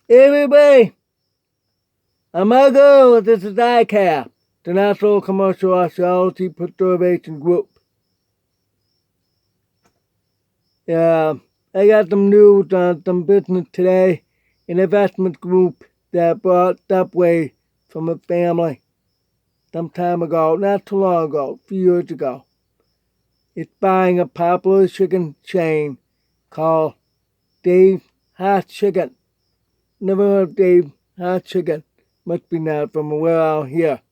Hey everybody, I'm Margo. This is ICAP, the National Commercial Archeology Preservation Group. I got some news on some business today. An investment group that bought Subway from a family some time ago, not too long ago, a few years ago. It's buying a popular chicken chain called Dave's Hot Chicken. Never heard of Dave's Hot Chicken. Must be not from around here.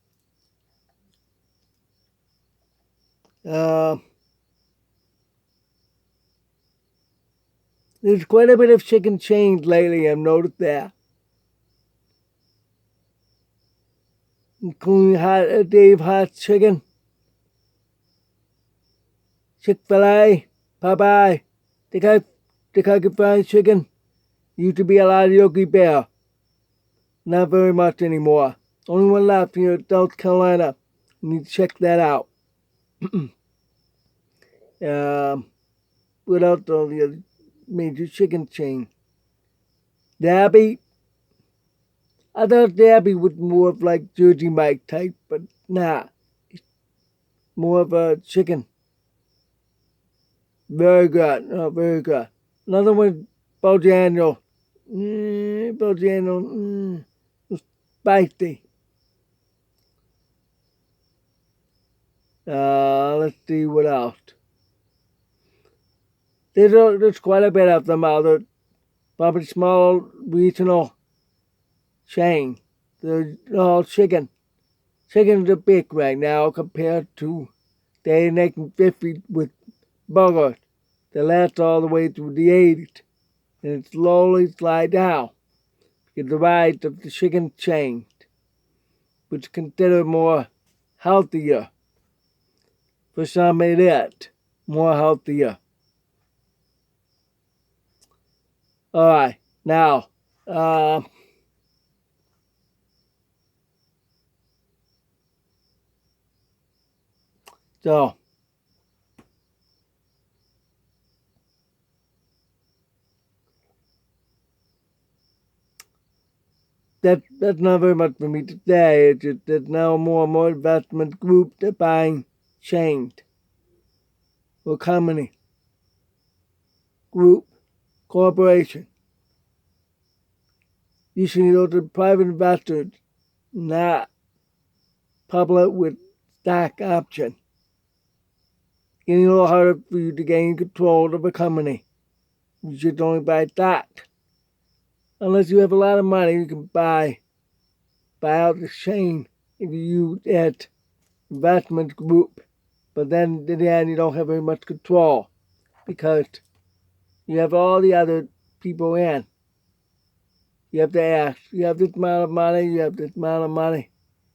There's quite a bit of chicken chains lately, I've noticed that. Including Dave Hot Chicken, Chick-fil-A, Popeye, Kentucky Fried Chicken. Used to be a lot of Yogi Bear. Not very much anymore. Only one left here in South Carolina. You need to check that out. What else are the other major chicken chain? Dabby. I thought Dabby was more of like Jersey Mike type, but nah. It's more of a chicken. Very good. Oh, very good. Another one, Bojangles. Bojangles. Spicy. Let's see what else. There's quite a bit of them out there. Probably small regional chain. They're all chicken. Chickens are big right now compared to the 1950s with burgers that last all the way through the 80s. And it slowly slide down because the rise of the chicken chain, which is considered more healthier. For some it is more healthier. Alright, now, so, that's not very much for me to say. It's just that now more and more investment groups are buying chains or company, group, corporation. Usually those are private investors, not public with stock option. Getting a little harder for you to gain control of a company. You should only buy stock. Unless you have a lot of money, you can buy out the chain if you use that investment group. But then in the end, you don't have very much control because you have all the other people in. You have to ask, you have this amount of money, you have this amount of money,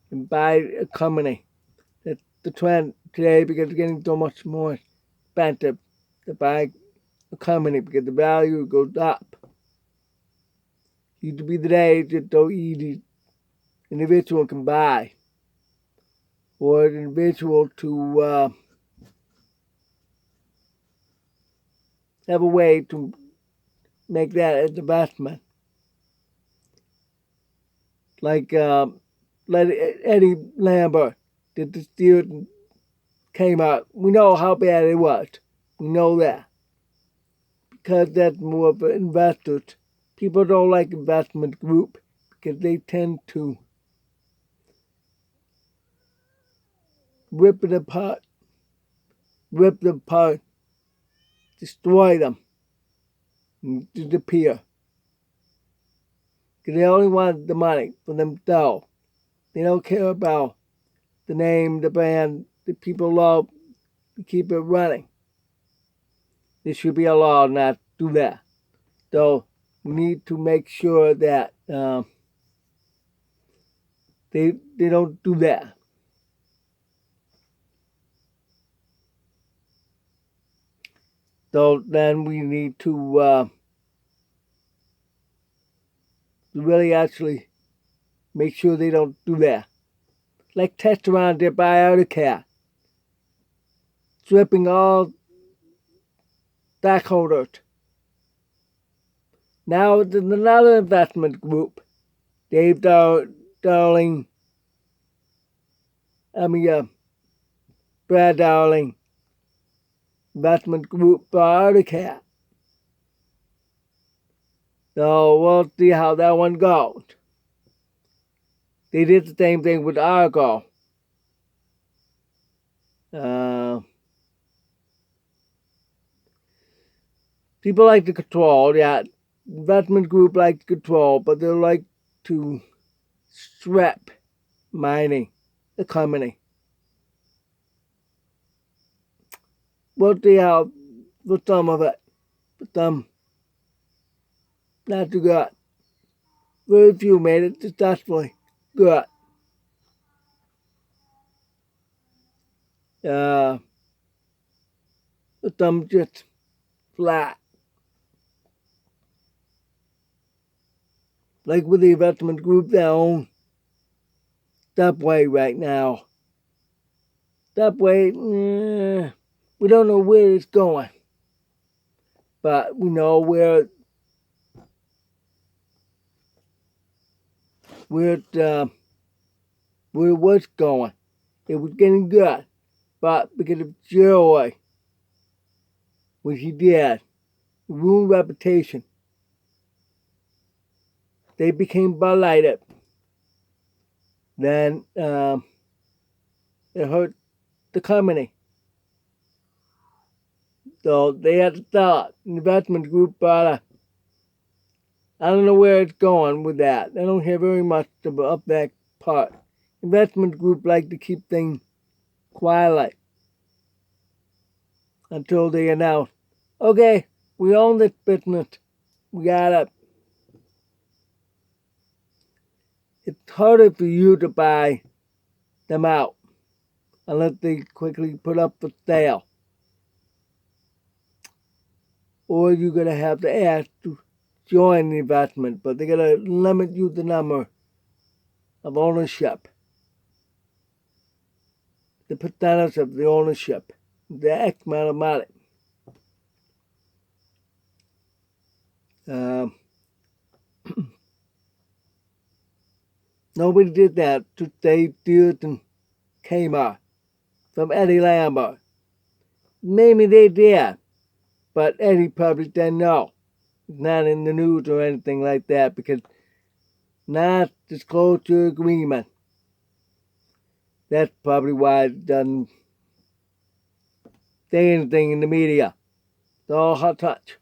and buy a company. That's the trend today because it's getting so much more expensive to buy a company because the value goes up. Used to be the days it's so easy an individual can buy, or an individual to have a way to make that an investment. Like Eddie Lambert did the student came out. We know how bad it was. We know that. Because that's more of an investors. People don't like investment group because they tend to rip them apart, destroy them, and disappear. Because they only want the money for themselves. They don't care about the name, the brand, the people love to keep it running. There should be a law not to do that. So we need to make sure that they don't do that. So then we need to really actually make sure they don't do that. Like test around there by ICAP, stripping all stockholders, Now there's another investment group, Dave Darling, Brad Darling investment group for ICAP. So we'll see how that one goes. They did the same thing with Argo. People like to control, yeah. Investment group like to control, but they like to strip mining, the company. We'll see how with some of it, but some not too good. Very few made it successfully good. But some just flat. Like with the investment group that own Subway right now. Subway, we don't know where it's going, but we know where it was going. It was getting good, but because of Joy, which he did, ruined reputation, they became Bud Lighted. Then it hurt the company. So they had to stop. The investment group bought it. I don't know where it's going with that. I don't hear very much about that part. Investment group like to keep things quiet until they announce, okay, we own this business. We got it. It's harder for you to buy them out unless they quickly put up for sale. Or you're going to have to ask to join the investment, but they're going to limit you the number of ownership, the percentage of the ownership, the X amount of money. Nobody did that to save Deers and Kmart from Eddie Lambert. Maybe they did, but Eddie probably didn't know. It's not in the news or anything like that because non-disclosure agreement. That's probably why it doesn't say anything in the media. It's all hot touch.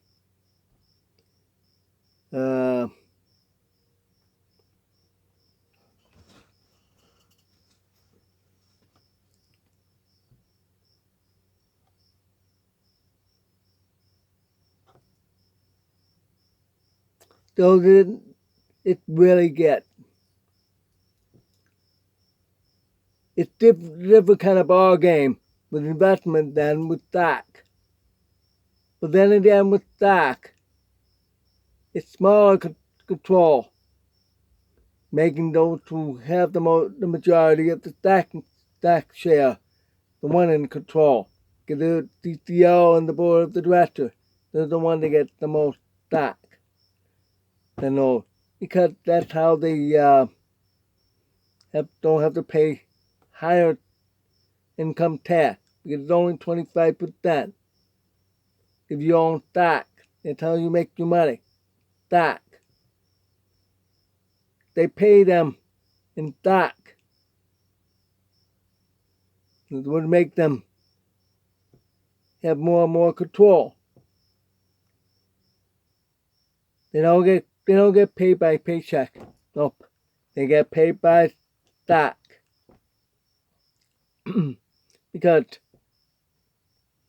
So it really gets. It's different kind of ball game with investment than with stock. But then again with stock, it's smaller control, making those who have the majority of the stock share the one in control. Because the CEO and the board of the directors, they're the one that gets the most stock. Because that's how they don't have to pay higher income tax, because it's only 25%. If you own stock, that's how you make your money. Stock. They pay them in stock. It would make them have more and more control. They don't get paid by paycheck. Nope. They get paid by stock. Because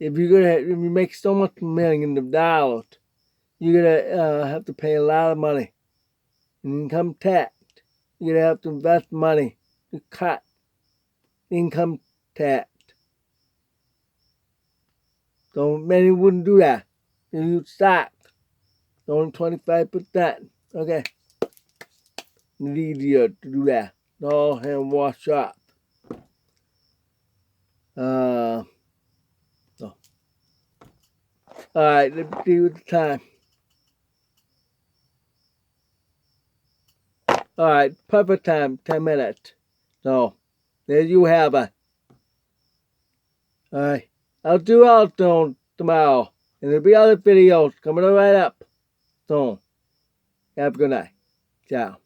if you make so much millions of dollars, you're gonna have to pay a lot of money in income tax. You're gonna have to invest money to cut income tax. So many wouldn't do that. They use stock. It's only 25%. Okay. It's easier to do that. All hand wash up. So. Alright, let's see what the time. All right, perfect time, 10 minutes. So, there you have it. All right, I'll do outdoor tomorrow. And there'll be other videos coming right up soon. Have a good night. Ciao.